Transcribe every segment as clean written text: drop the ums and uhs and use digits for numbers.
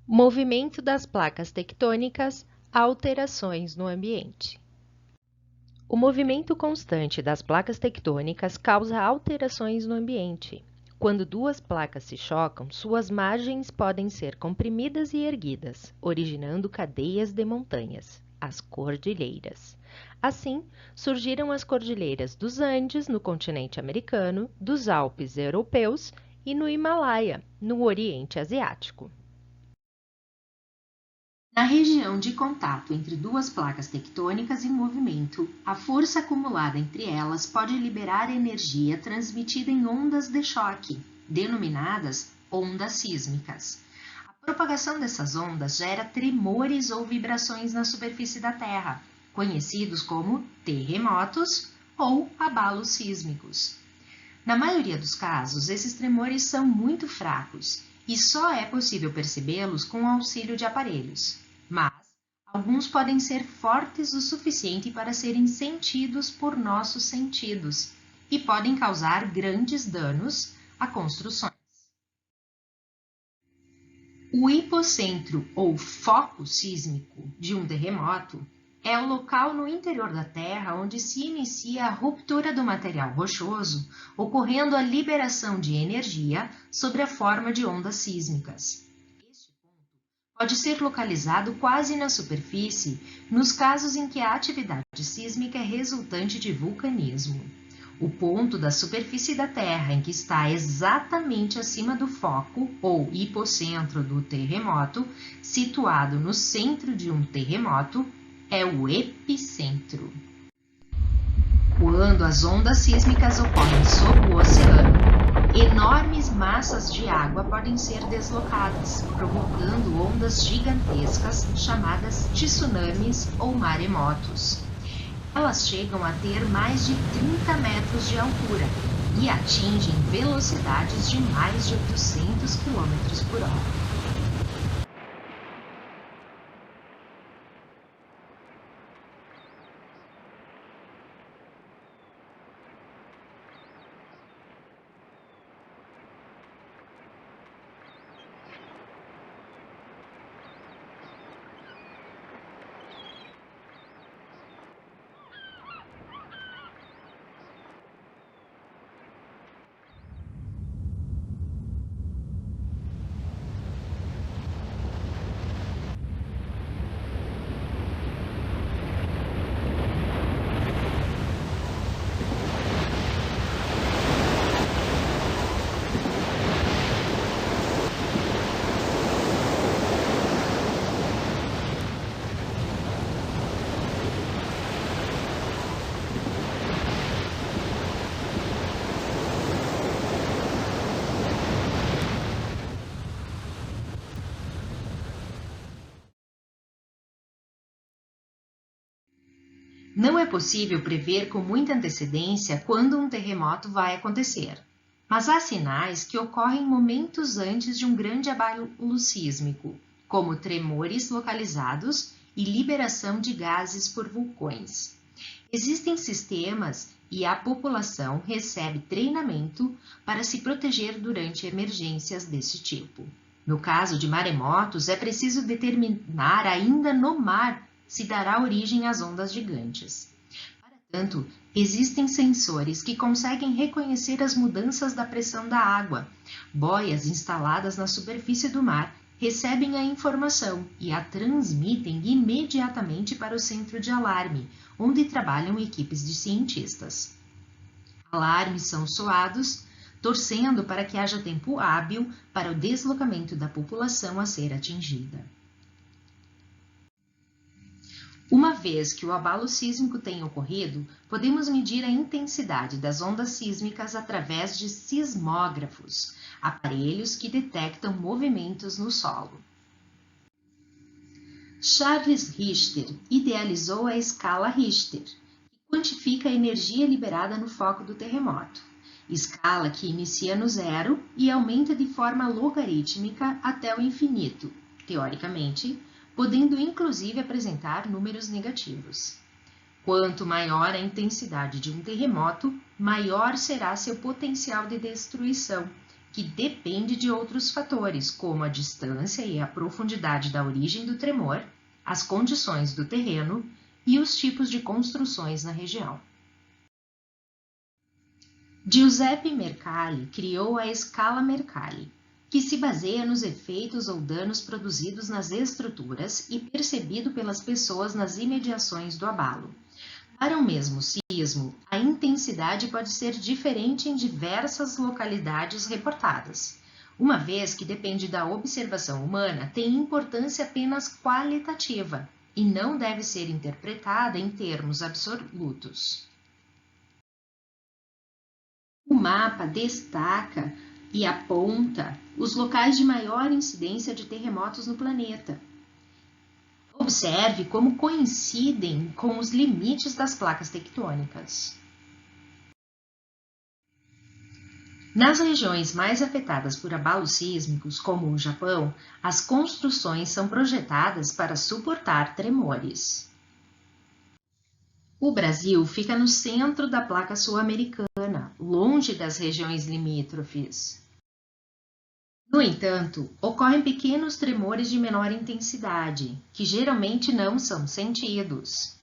Movimento das placas tectônicas, alterações no ambiente. O movimento constante das placas tectônicas causa alterações no ambiente. Quando duas placas se chocam, suas margens podem ser comprimidas e erguidas, originando cadeias de montanhas, as cordilheiras. Assim, surgiram as cordilheiras dos Andes, no continente americano, dos Alpes europeus e no Himalaia, no Oriente Asiático. Na região de contato entre duas placas tectônicas em movimento, a força acumulada entre elas pode liberar energia transmitida em ondas de choque, denominadas ondas sísmicas. A propagação dessas ondas gera tremores ou vibrações na superfície da Terra, conhecidos como terremotos ou abalos sísmicos. Na maioria dos casos, esses tremores são muito fracos e só é possível percebê-los com o auxílio de aparelhos. Mas alguns podem ser fortes o suficiente para serem sentidos por nossos sentidos e podem causar grandes danos a construções. O hipocentro ou foco sísmico de um terremoto é o local no interior da Terra onde se inicia a ruptura do material rochoso, ocorrendo a liberação de energia sob a forma de ondas sísmicas. Este ponto pode ser localizado quase na superfície, nos casos em que a atividade sísmica é resultante de vulcanismo. O ponto da superfície da Terra em que está exatamente acima do foco ou hipocentro do terremoto, situado no centro de um terremoto, é o epicentro. Quando as ondas sísmicas ocorrem sob o oceano, enormes massas de água podem ser deslocadas, provocando ondas gigantescas chamadas tsunamis ou maremotos. Elas chegam a ter mais de 30 metros de altura e atingem velocidades de mais de 800 km por hora. Não é possível prever com muita antecedência quando um terremoto vai acontecer, mas há sinais que ocorrem momentos antes de um grande abalo sísmico, como tremores localizados e liberação de gases por vulcões. Existem sistemas e a população recebe treinamento para se proteger durante emergências desse tipo. No caso de maremotos, é preciso determinar ainda no mar se dará origem às ondas gigantes. Para tanto, existem sensores que conseguem reconhecer as mudanças da pressão da água. Boias instaladas na superfície do mar recebem a informação e a transmitem imediatamente para o centro de alarme, onde trabalham equipes de cientistas. Alarmes são soados, torcendo para que haja tempo hábil para o deslocamento da população a ser atingida. Uma vez que o abalo sísmico tenha ocorrido, podemos medir a intensidade das ondas sísmicas através de sismógrafos, aparelhos que detectam movimentos no solo. Charles Richter idealizou a escala Richter, que quantifica a energia liberada no foco do terremoto, escala que inicia no zero e aumenta de forma logarítmica até o infinito, teoricamente, podendo inclusive apresentar números negativos. Quanto maior a intensidade de um terremoto, maior será seu potencial de destruição, que depende de outros fatores, como a distância e a profundidade da origem do tremor, as condições do terreno e os tipos de construções na região. Giuseppe Mercalli criou a escala Mercalli, que se baseia nos efeitos ou danos produzidos nas estruturas e percebido pelas pessoas nas imediações do abalo. Para o mesmo sismo, a intensidade pode ser diferente em diversas localidades reportadas. Uma vez que depende da observação humana, tem importância apenas qualitativa e não deve ser interpretada em termos absolutos. O mapa destaca e aponta os locais de maior incidência de terremotos no planeta. Observe como coincidem com os limites das placas tectônicas. Nas regiões mais afetadas por abalos sísmicos, como o Japão, as construções são projetadas para suportar tremores. O Brasil fica no centro da placa sul-americana, longe das regiões limítrofes. No entanto, ocorrem pequenos tremores de menor intensidade, que geralmente não são sentidos,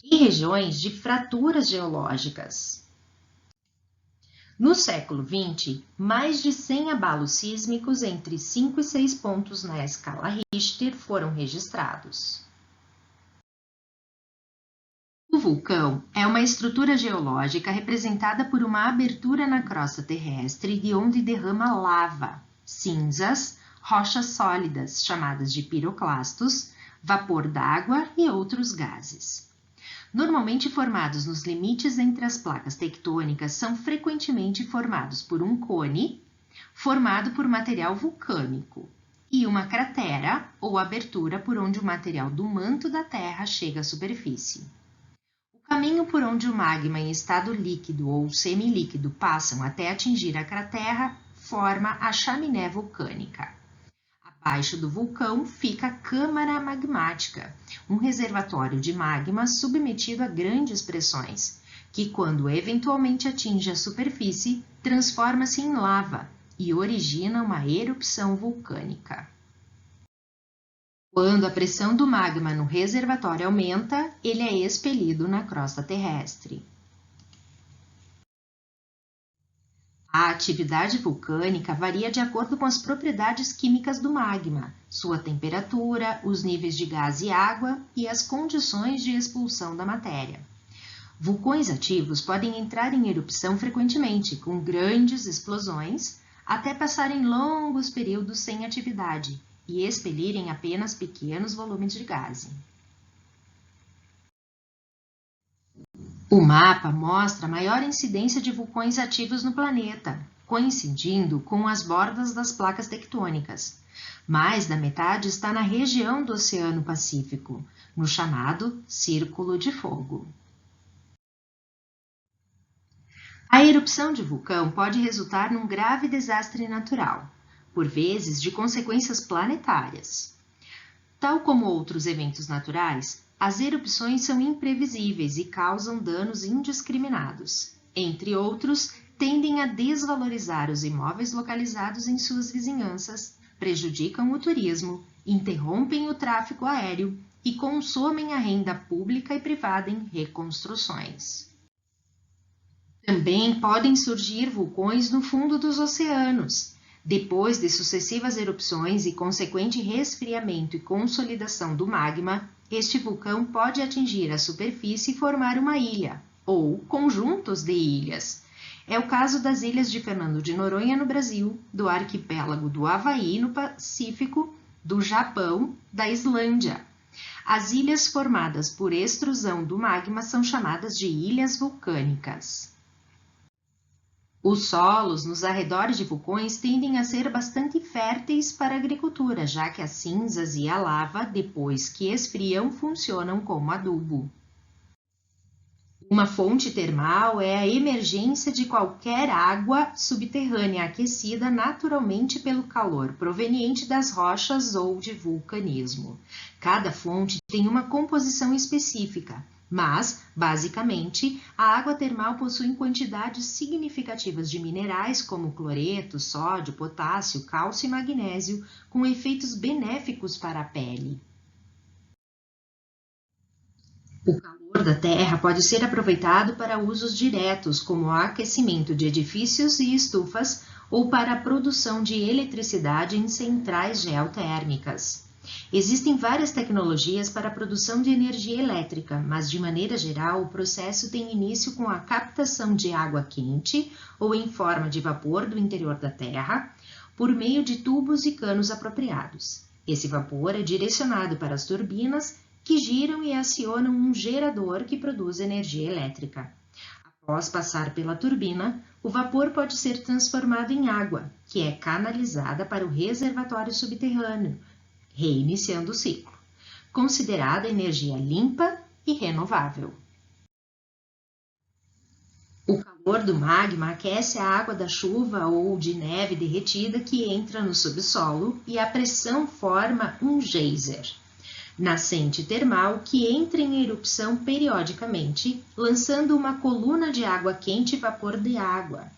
em regiões de fraturas geológicas. No século XX, mais de 100 abalos sísmicos entre 5 e 6 pontos na escala Richter foram registrados. O vulcão é uma estrutura geológica representada por uma abertura na crosta terrestre de onde derrama lava, cinzas, rochas sólidas, chamadas de piroclastos, vapor d'água e outros gases. Normalmente formados nos limites entre as placas tectônicas, são frequentemente formados por um cone, formado por material vulcânico, e uma cratera ou abertura por onde o material do manto da Terra chega à superfície. O caminho por onde o magma em estado líquido ou semilíquido passam até atingir a cratera forma a chaminé vulcânica. Abaixo do vulcão fica a câmara magmática, um reservatório de magma submetido a grandes pressões, que quando eventualmente atinge a superfície, transforma-se em lava e origina uma erupção vulcânica. Quando a pressão do magma no reservatório aumenta, ele é expelido na crosta terrestre. A atividade vulcânica varia de acordo com as propriedades químicas do magma, sua temperatura, os níveis de gás e água e as condições de expulsão da matéria. Vulcões ativos podem entrar em erupção frequentemente, com grandes explosões, até passarem longos períodos sem atividade e expelirem apenas pequenos volumes de gás. O mapa mostra a maior incidência de vulcões ativos no planeta, coincidindo com as bordas das placas tectônicas. Mais da metade está na região do Oceano Pacífico, no chamado Círculo de Fogo. A erupção de vulcão pode resultar num grave desastre natural, por vezes de consequências planetárias. Tal como outros eventos naturais, as erupções são imprevisíveis e causam danos indiscriminados. Entre outros, tendem a desvalorizar os imóveis localizados em suas vizinhanças, prejudicam o turismo, interrompem o tráfego aéreo e consomem a renda pública e privada em reconstruções. Também podem surgir vulcões no fundo dos oceanos. Depois de sucessivas erupções e consequente resfriamento e consolidação do magma, este vulcão pode atingir a superfície e formar uma ilha, ou conjuntos de ilhas. É o caso das ilhas de Fernando de Noronha, no Brasil, do arquipélago do Havaí, no Pacífico, do Japão, da Islândia. As ilhas formadas por extrusão do magma são chamadas de ilhas vulcânicas. Os solos nos arredores de vulcões tendem a ser bastante férteis para a agricultura, já que as cinzas e a lava, depois que esfriam, funcionam como adubo. Uma fonte termal é a emergência de qualquer água subterrânea aquecida naturalmente pelo calor proveniente das rochas ou de vulcanismo. Cada fonte tem uma composição específica, Mas, basicamente, a água termal possui quantidades significativas de minerais como cloreto, sódio, potássio, cálcio e magnésio, com efeitos benéficos para a pele. O calor da Terra pode ser aproveitado para usos diretos, como o aquecimento de edifícios e estufas, ou para a produção de eletricidade em centrais geotérmicas. Existem várias tecnologias para a produção de energia elétrica, mas de maneira geral o processo tem início com a captação de água quente ou em forma de vapor do interior da Terra, por meio de tubos e canos apropriados. Esse vapor é direcionado para as turbinas, que giram e acionam um gerador que produz energia elétrica. Após passar pela turbina, o vapor pode ser transformado em água, que é canalizada para o reservatório subterrâneo, reiniciando o ciclo, considerada energia limpa e renovável. O calor do magma aquece a água da chuva ou de neve derretida que entra no subsolo e a pressão forma um geyser, nascente termal que entra em erupção periodicamente, lançando uma coluna de água quente e vapor de água.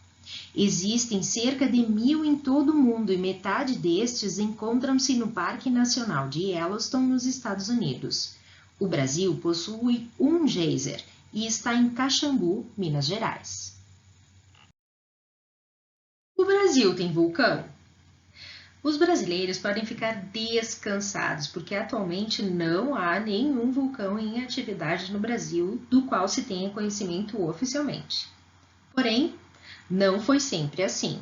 Existem cerca de 1000 em todo o mundo e metade destes encontram-se no Parque Nacional de Yellowstone, nos Estados Unidos. O Brasil possui um geyser e está em Caxambu, Minas Gerais. O Brasil tem vulcão? Os brasileiros podem ficar descansados, porque atualmente não há nenhum vulcão em atividade no Brasil do qual se tenha conhecimento oficialmente. Porém, não foi sempre assim.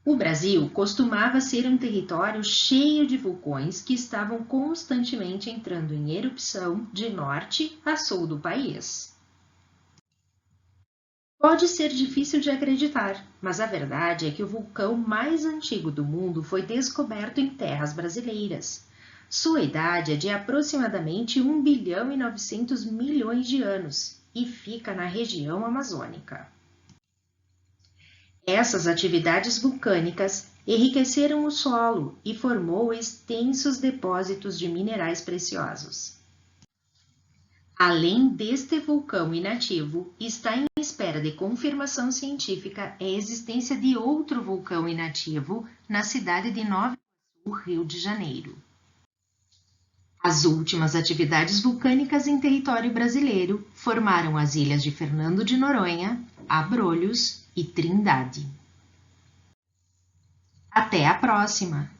O Brasil costumava ser um território cheio de vulcões que estavam constantemente entrando em erupção de norte a sul do país. Pode ser difícil de acreditar, mas a verdade é que o vulcão mais antigo do mundo foi descoberto em terras brasileiras. Sua idade é de aproximadamente 1 bilhão e 900 milhões de anos e fica na região amazônica. Essas atividades vulcânicas enriqueceram o solo e formou extensos depósitos de minerais preciosos. Além deste vulcão inativo, está em espera de confirmação científica a existência de outro vulcão inativo na cidade de Nova Iguaçu, Rio de Janeiro. As últimas atividades vulcânicas em território brasileiro formaram as ilhas de Fernando de Noronha, Abrolhos e Trindade. Até a próxima!